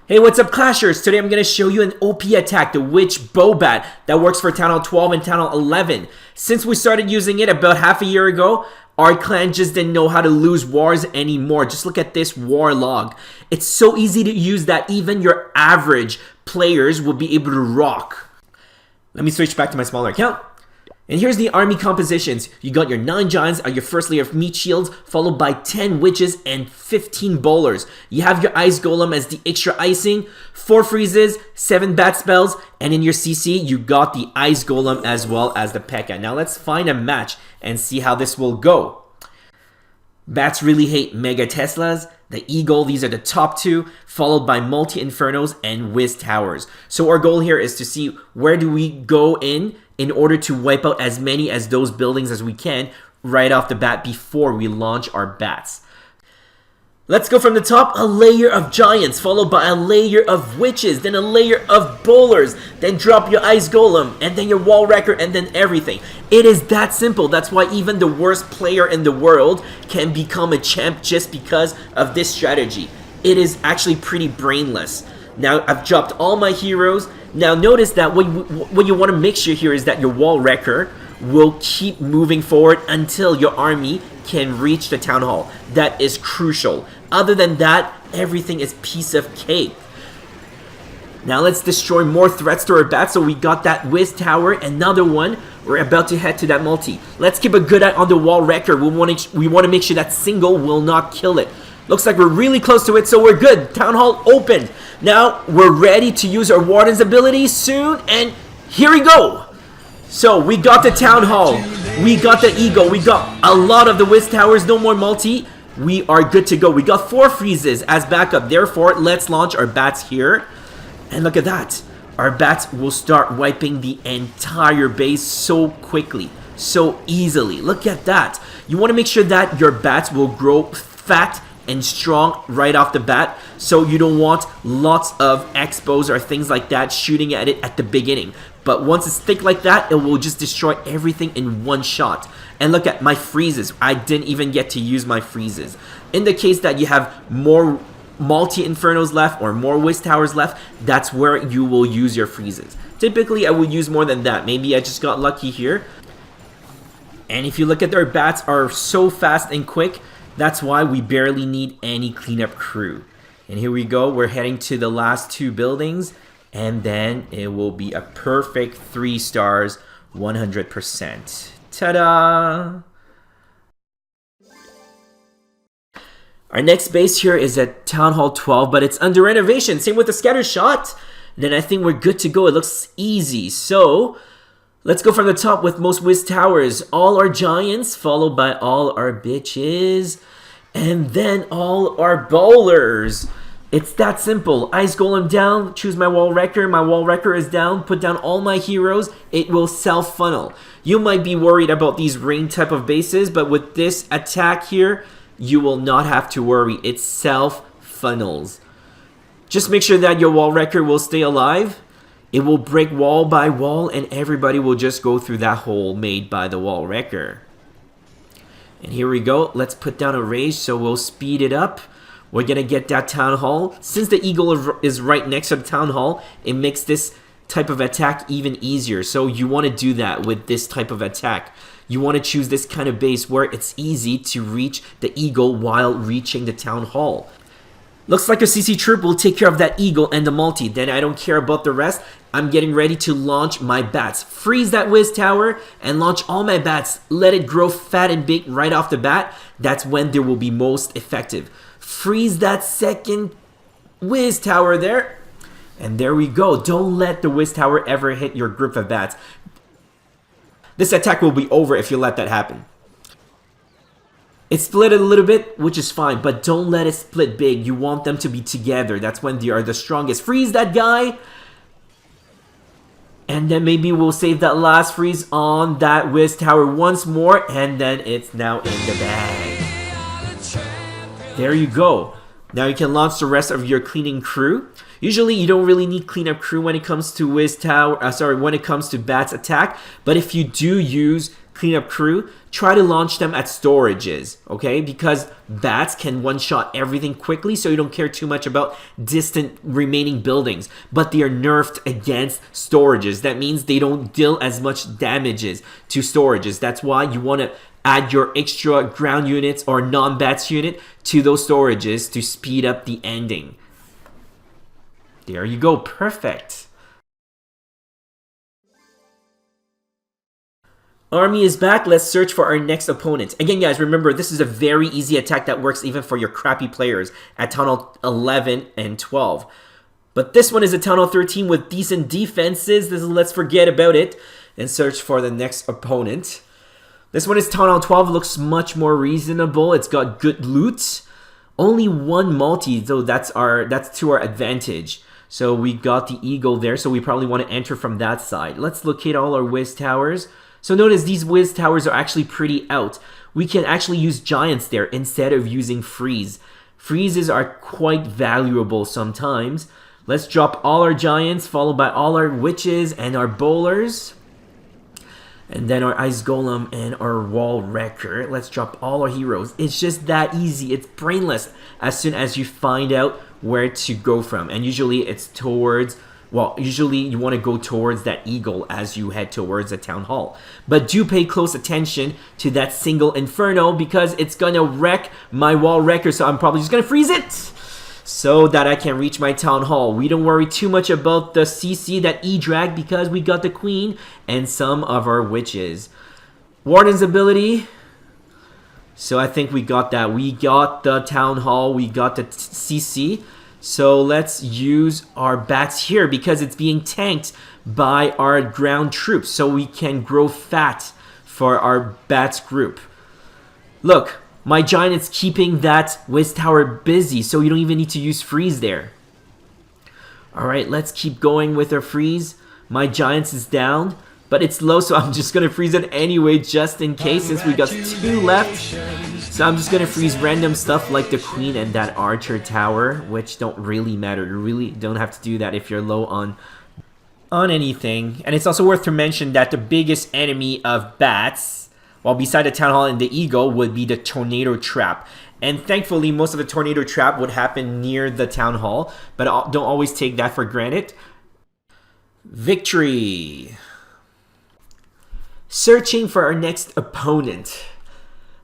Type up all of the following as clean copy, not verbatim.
Hey, what's up, Clashers? Today I'm going to show you an OP attack, the Witch BoBat, that works for Town Hall 12 and Town Hall 11. Since we started using it about half a year ago, our clan just didn't know how to lose wars anymore. Just look at this war log. It's so easy to use that even your average players will be able to rock. Let me switch back to my smaller account. And here's the army compositions. You got your 9 giants are your first layer of meat shields, followed by 10 witches and 15 bowlers. You have your ice golem as the extra icing, 4 freezes, 7 bat spells, and in your CC you got the ice golem as well as the Pekka. Now let's find a match and see how this will go. Bats really hate Mega Teslas, the Eagle, these are the top 2, followed by Multi-Infernos and Wiz Towers. So our goal here is to see where do we go in order to wipe out as many as those buildings as we can right off the bat before we launch our bats. Let's go from the top, a layer of giants, followed by a layer of witches, then a layer of bowlers, then drop your ice golem, and then your wall wrecker, and then everything. It is that simple. That's why even the worst player in the world can become a champ just because of this strategy. It is actually pretty brainless. Now I've dropped all my heroes. Now notice that what you want to make sure here is that your wall wrecker will keep moving forward until your army can reach the town hall. That is crucial. Other than that, everything is piece of cake. Now let's destroy more threats to our bats. So we got that Wiz Tower, another one. We're about to head to that multi. Let's keep a good eye on the wall wrecker. We want to make sure that single will not kill it. Looks like we're really close to it, so we're good. Town hall opened. Now we're ready to use our warden's ability soon, and here we go. So we got the town hall, we got the eagle, we got a lot of the Wiz towers, no more multi. We are good to go. We got 4 freezes as backup. Therefore, let's launch our bats here. And look at that. Our bats will start wiping the entire base so quickly, so easily. Look at that. You want to make sure that your bats will grow fat and strong right off the bat, so you don't want lots of expos or things like that shooting at it at the beginning. But once it's thick like that, it will just destroy everything in one shot. And look at my freezes. I didn't even get to use my freezes. In the case that you have more multi-infernos left or more Wiz towers left, that's where you will use your freezes. Typically, I would use more than that. Maybe I just got lucky here. And if you look at their bats are so fast and quick, that's why we barely need any cleanup crew. And here we go. We're heading to the last 2 buildings. And then it will be a perfect 3 stars, 100%. Ta-da! Our next base here is at Town Hall 12, but it's under renovation. Same with the scatter shot. Then I think we're good to go. It looks easy. So let's go from the top with most Wiz towers. All our giants, followed by all our bitches. And then all our bowlers. It's that simple. Ice golem down, choose my wall wrecker. My wall wrecker is down, put down all my heroes. It will self-funnel. You might be worried about these rain type of bases, but with this attack here, you will not have to worry. It self-funnels. Just make sure that your wall wrecker will stay alive. It will break wall by wall, and everybody will just go through that hole made by the wall wrecker. And here we go. Let's put down a rage, so we'll speed it up. We're going to get that town hall. Since the eagle is right next to the town hall, it makes this type of attack even easier. So you want to do that with this type of attack. You want to choose this kind of base where it's easy to reach the eagle while reaching the town hall. Looks like a CC troop will take care of that eagle and the multi. Then I don't care about the rest. I'm getting ready to launch my bats. Freeze that Wiz tower and launch all my bats. Let it grow fat and big right off the bat. That's when they will be most effective. Freeze that second Wiz tower there. And there we go. Don't let the Wiz tower ever hit your group of bats. This attack will be over if you let that happen. It split a little bit, which is fine, but don't let it split big. You want them to be together. That's when they are the strongest. Freeze that guy. And then maybe we'll save that last freeze on that Wiz tower once more. And then it's now in the bag. There you go. Now you can launch the rest of your cleaning crew. Usually you don't really need cleanup crew when it comes to when it comes to bats attack. But if you do use cleanup crew, try to launch them at storages, okay? Because bats can one-shot everything quickly, so you don't care too much about distant remaining buildings. But they are nerfed against storages. That means they don't deal as much damages to storages. That's why you want to add your extra ground units or non-bats unit to those storages to speed up the ending. There you go, perfect. Army is back. Let's search for our next opponent. Again, guys, remember, this is a very easy attack that works even for your crappy players at Town Hall 11 and 12. But this one is a Town Hall 13 with decent defenses. Let's forget about it and search for the next opponent. This one is Town Hall 12. Looks much more reasonable. It's got good loot. Only one multi, though that's to our advantage. So we got the eagle there, so we probably want to enter from that side. Let's locate all our whiz towers. So notice these whiz towers are actually pretty out. We can actually use giants there instead of using freeze. Freezes are quite valuable sometimes. Let's drop all our giants, followed by all our witches and our bowlers. And then our ice golem and our wall wrecker. Let's drop all our heroes. It's just that easy. It's brainless as soon as you find out where to go from. And usually it's towards... Well, usually you want to go towards that eagle as you head towards the town hall. But do pay close attention to that single inferno because it's going to wreck my wall wrecker. So I'm probably just going to freeze it so that I can reach my town hall. We don't worry too much about the CC, that E-drag, because we got the queen and some of our witches. Warden's ability. So I think we got that. We got the town hall. We got the CC. So let's use our bats here because it's being tanked by our ground troops. So we can grow fat for our bats group. Look, my giant is keeping that whiz tower busy, so you don't even need to use freeze there. Alright, let's keep going with our freeze. My giants is down, but it's low, so I'm just going to freeze it anyway just in case since we got 2 left. So I'm just going to freeze random stuff like the queen and that archer tower, which don't really matter. You really don't have to do that if you're low on anything. And it's also worth to mention that the biggest enemy of bats, well, beside the town hall and the eagle, would be the tornado trap. And thankfully, most of the tornado trap would happen near the town hall, but don't always take that for granted. Victory! Searching for our next opponent.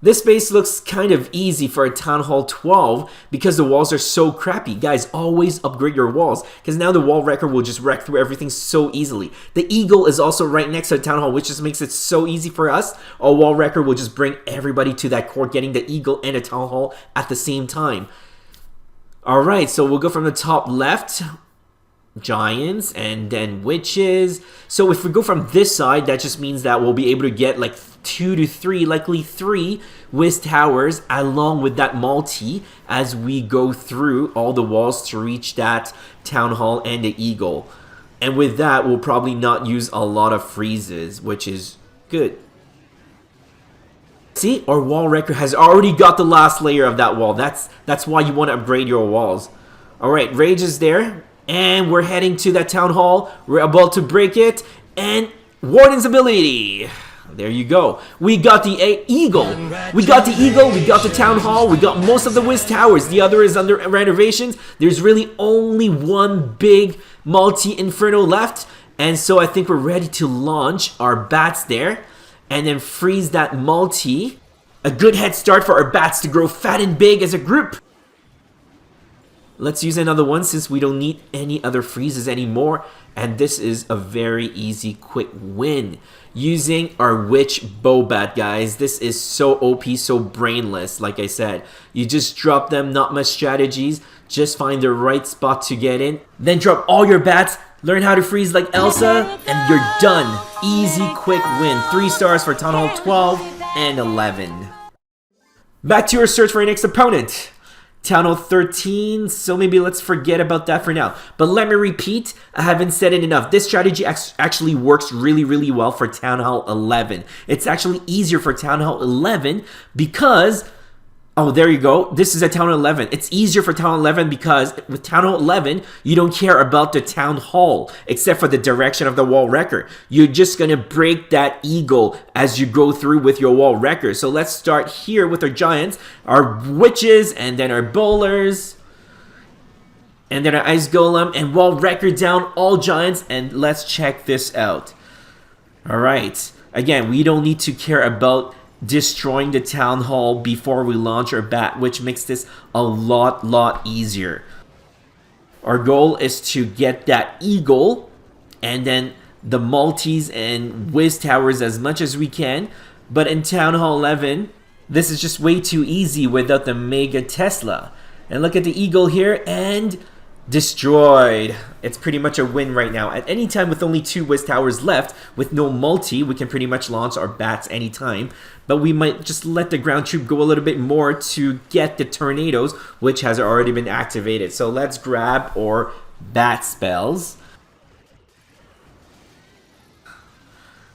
This base looks kind of easy for a Town Hall 12 because the walls are so crappy. Guys, always upgrade your walls because now the wall wrecker will just wreck through everything so easily. The eagle is also right next to the Town Hall, which just makes it so easy for us. A wall wrecker will just bring everybody to that court, getting the eagle and a Town Hall at the same time. Alright, so we'll go from the top left. Giants and then witches. So if we go from this side, that just means that we'll be able to get like 2 to 3, likely 3 whiz towers along with that multi as we go through all the walls to reach that town hall and the eagle. And with that, we'll probably not use a lot of freezes, which is good. See, our wall wrecker has already got the last layer of that wall. That's why you want to upgrade your walls. Alright, rage is there. And we're heading to that town hall. We're about to break it. And Warden's ability. There you go. We got the eagle. We got the eagle. We got the town hall. We got most of the whiz towers. The other is under renovations. There's really only one big multi-inferno left. And so I think we're ready to launch our bats there. And then freeze that multi. A good head start for our bats to grow fat and big as a group. Let's use another one since we don't need any other freezes anymore. And this is a very easy, quick win. Using our Witch BoBat, guys. This is so OP, so brainless, like I said. You just drop them, not much strategies. Just find the right spot to get in. Then drop all your bats. Learn how to freeze like Elsa. And you're done. Easy, quick win. 3 stars for Town Hall 12 and 11. Back to our search for our next opponent. Town Hall 13, so maybe let's forget about that for now. But let me repeat, I haven't said it enough. This strategy actually works really, really well for Town Hall 11. It's actually easier for Town Hall 11 because Oh, there you go. This is a Town 11. It's easier for Town 11 because with Town 11, you don't care about the Town Hall, except for the direction of the wall wrecker. You're just going to break that eagle as you go through with your wall wrecker. So let's start here with our giants, our witches, and then our bowlers, and then our ice golem, and wall wrecker down all giants, and let's check this out. All right. Again, we don't need to care about destroying the town hall before we launch our bat, which makes this a lot easier. Our goal is to get that eagle and then the multis and whiz towers as much as we can, but in Town Hall 11 this is just way too easy without the Giga Testla. And look at the eagle here, and destroyed. It's pretty much a win right now. At any time with only 2 whiz towers left, with no multi, we can pretty much launch our bats anytime. But we might just let the ground troop go a little bit more to get the tornadoes, which has already been activated. So let's grab our bat spells.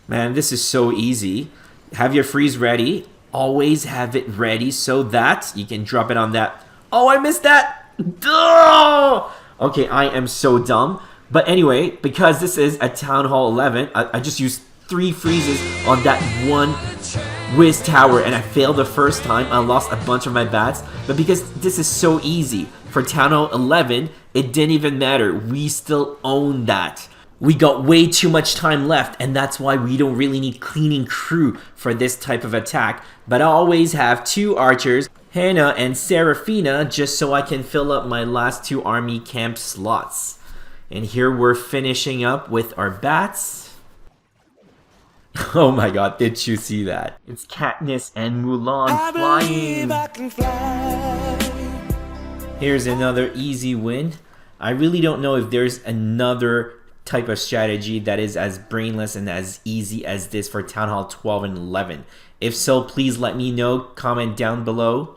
Man, this is so easy. Have your freeze ready. Always have it ready so that you can drop it on that. Oh, I missed that! Duh! Okay, I am so dumb. But anyway, because this is a Town Hall 11, I just used 3 freezes on that one whiz tower, and I failed the first time. I lost a bunch of my bats. But because this is so easy, for Town Hall 11, it didn't even matter. We still own that. We got way too much time left, and that's why we don't really need cleaning crew for this type of attack. But I always have 2 archers, Hannah and Serafina, just so I can fill up my last 2 army camp slots. And here we're finishing up with our bats. Oh my god, did you see that? It's Katniss and Mulan flying. Here's another easy win. I really don't know if there's another type of strategy that is as brainless and as easy as this for Town Hall 12 and 11. If so, please let me know. Comment down below.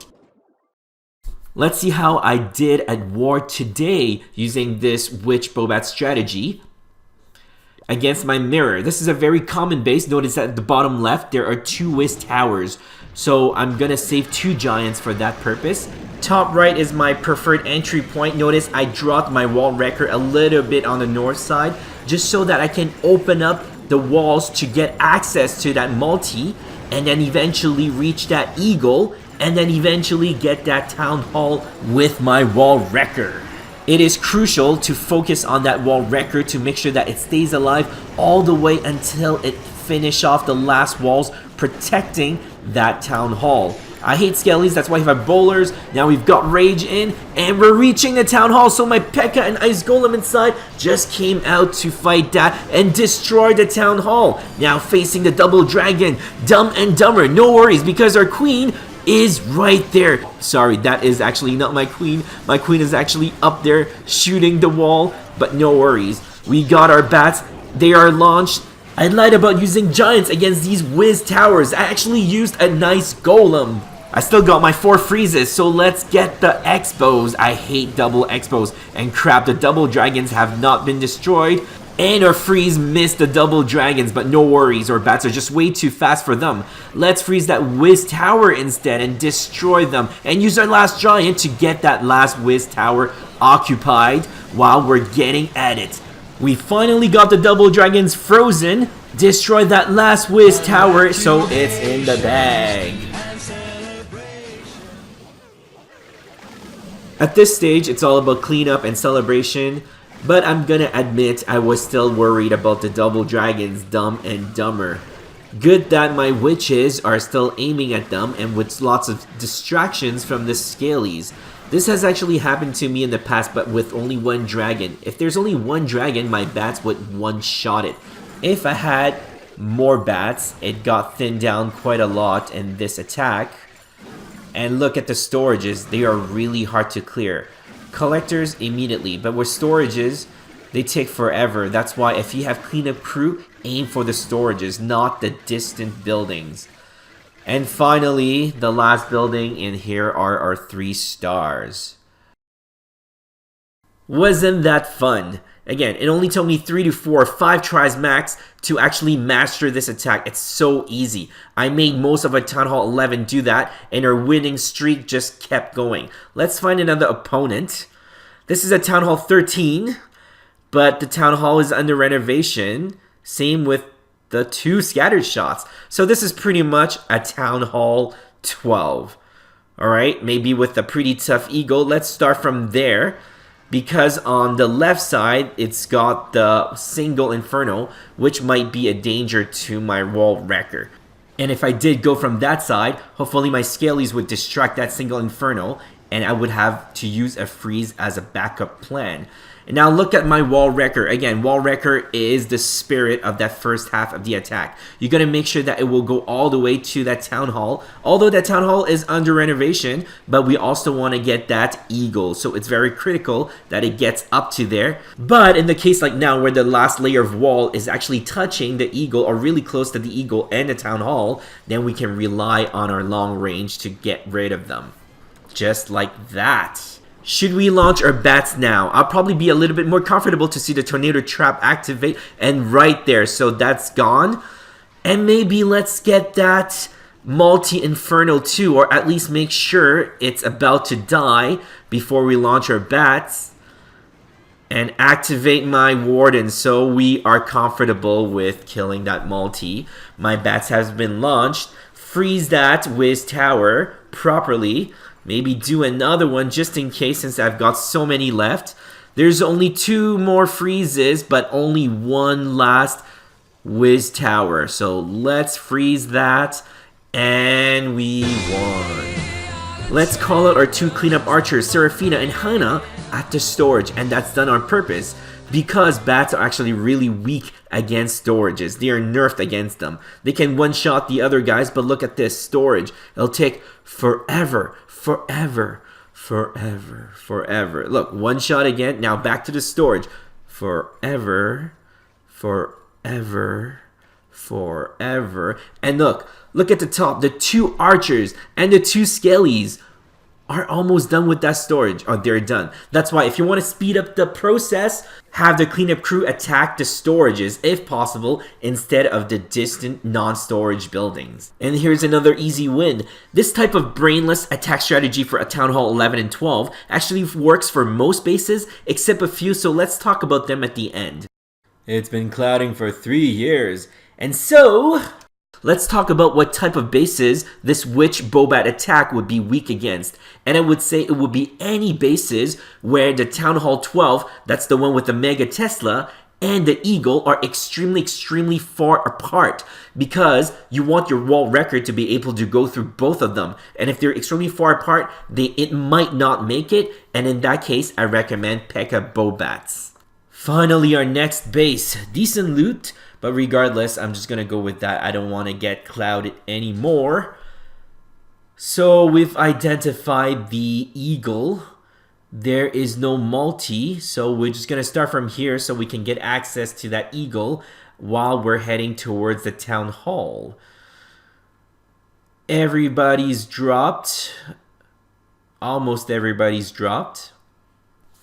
Let's see how I did at war today using this Witch BoBat strategy against my mirror. This is a very common base. Notice at the bottom left, there are 2 whiz towers. So I'm gonna save 2 giants for that purpose. Top right is my preferred entry point. Notice I dropped my wall wrecker a little bit on the north side just so that I can open up the walls to get access to that multi and then eventually reach that eagle and then eventually get that town hall with my wall wrecker. It is crucial to focus on that wall wrecker to make sure that it stays alive all the way until it finish off the last walls protecting that town hall. I hate skellies, that's why we have bowlers. Now we've got rage in, and we're reaching the town hall. So my Pekka and ice golem inside just came out to fight that and destroy the town hall. Now facing the double dragon, Dumb and Dumber. No worries, because our queen is right there. Sorry, that is actually not my queen. My queen is actually up there shooting the wall, but no worries. We got our bats. They are launched. I lied about using giants against these whiz towers. I actually used a nice golem. I still got my 4 freezes, so let's get the expos. I hate double expos. And crap, the double dragons have not been destroyed. And our freeze missed the double dragons, but no worries, our bats are just way too fast for them. Let's freeze that whiz tower instead and destroy them. And use our last giant to get that last whiz tower occupied while we're getting at it. We finally got the double dragons frozen. Destroy that last whiz tower, so it's in the bag. At this stage, it's all about cleanup and celebration. But I'm gonna admit I was still worried about the double dragons, Dumb and Dumber. Good that my witches are still aiming at them and with lots of distractions from the scalies. This has actually happened to me in the past, but with only 1 dragon. If there's only 1 dragon, my bats would one-shot it. If I had more bats, it got thinned down quite a lot in this attack. And look at the storages, they are really hard to clear. Collectors immediately, but with storages, they take forever. That's why if you have cleanup crew, aim for the storages, not the distant buildings. And finally, the last building in here are our 3 stars. Wasn't that fun? Again, it only took me 3 to 4 or 5 tries max to actually master this attack. It's so easy. I made most of a Town Hall 11 do that, and our winning streak just kept going. Let's find another opponent. This is a Town Hall 13, but the Town Hall is under renovation. Same with the 2 scattered shots. So this is pretty much a Town Hall 12. Alright, maybe with a pretty tough Eagle. Let's start from there. Because on the left side, it's got the single Inferno, which might be a danger to my wall wrecker. And if I did go from that side, hopefully my Scalies would distract that single Inferno, and I would have to use a freeze as a backup plan. And now look at my wall wrecker. Again, wall wrecker is the spirit of that first half of the attack. You're going to make sure that it will go all the way to that town hall. Although that town hall is under renovation, but we also want to get that eagle. So it's very critical that it gets up to there. But in the case like now where the last layer of wall is actually touching the eagle or really close to the eagle and the town hall, then we can rely on our long range to get rid of them. Just like that. Should we launch our bats now? I'll probably be a little bit more comfortable to see the tornado trap activate, and right there, so that's gone. And maybe let's get that multi-inferno too, or at least make sure it's about to die before we launch our bats. And activate my warden so we are comfortable with killing that multi. My bats has been launched. Freeze that Wiz Tower properly. Maybe do another one just in case since I've got so many left. There's only 2 more freezes, but only 1 last Wiz Tower. So let's freeze that, and we won. Let's call out our 2 cleanup archers, Seraphina and Hannah, at the storage, and that's done on purpose because bats are actually really weak against storages. They are nerfed against them. They can one-shot the other guys, but look at this storage. It'll take forever. Look, one shot again. Now back to the storage. Forever. And look at the top. The 2 archers and the 2 Scalies are almost done with that storage. Oh, they're done. That's why if you want to speed up the process, have the cleanup crew attack the storages, if possible, instead of the distant non-storage buildings. And here's another easy win. This type of brainless attack strategy for a Town Hall 11 and 12 actually works for most bases, except a few, so let's talk about them at the end. It's been clouding for 3 years, and so let's talk about what type of bases this Witch BoBat attack would be weak against. And I would say it would be any bases where the Town Hall 12, that's the one with the Giga Testla, and the Eagle are extremely far apart, because you want your wall record to be able to go through both of them. And if they're extremely far apart, it might not make it, and in that case, I recommend Pekka BoBats. Finally, our next base. Decent loot, but regardless, I'm just going to go with that. I don't want to get clouded anymore. So we've identified the Eagle. There is no multi, so we're just going to start from here so we can get access to that Eagle while we're heading towards the Town Hall. Everybody's dropped. Almost everybody's dropped.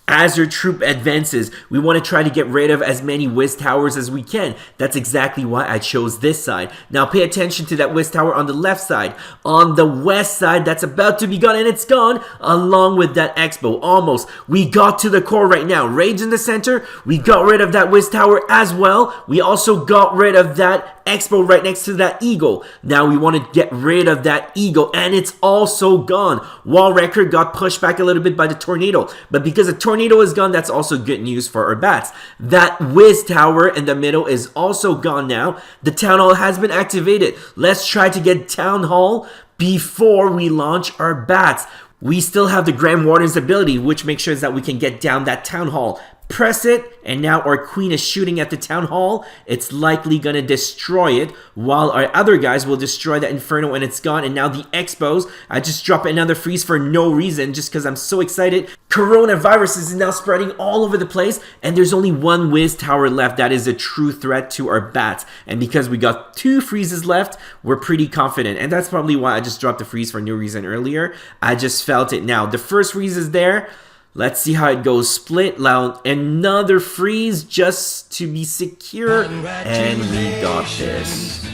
As your troop advances, we want to try to get rid of as many Wiz Towers as we can. That's exactly why I chose this side. Now pay attention to that Wiz Tower on the left side. On the west side, that's about to be gone, and it's gone, along with that Expo. Almost. We got to the core right now. Rage in the center. We got rid of that Wiz Tower as well. We also got rid of that Expo right next to that Eagle. Now we want to get rid of that Eagle, and it's also gone. Wall record got pushed back a little bit by the tornado, but because the tornado is gone, that's also good news for our bats. That Wiz Tower in the middle is also gone now. The Town Hall has been activated. Let's try to get Town Hall before we launch our bats. We still have the Grand Warden's ability, which makes sure that we can get down that Town Hall. Press it, and now our queen is shooting at the Town Hall. It's likely gonna destroy it, while our other guys will destroy that Inferno, and it's gone. And now the Expos, I just dropped another freeze for no reason, just because I'm so excited. Coronavirus is now spreading all over the place, and there's only 1 Wiz Tower left. That is a true threat to our bats, and because we got 2 freezes left, we're pretty confident. And that's probably why I just dropped the freeze for no reason earlier. I just felt it now. The first freeze is there. Let's see how it goes. Split, loud, another freeze just to be secure, and we got this.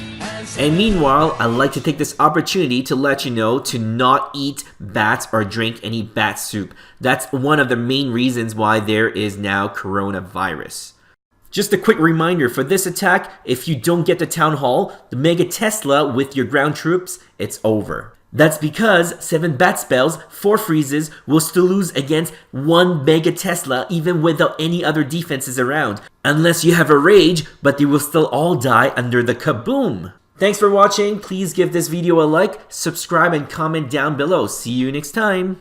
And meanwhile, I'd like to take this opportunity to let you know to not eat bats or drink any bat soup. That's one of the main reasons why there is now coronavirus. Just a quick reminder for this attack, if you don't get the Town Hall, the Mega Testla with your ground troops, it's over. That's because 7 bat spells, 4 freezes will still lose against 1 Mega Testla even without any other defenses around. Unless you have a rage, but they will still all die under the kaboom. Thanks for watching. Please give this video a like, subscribe, and comment down below. See you next time.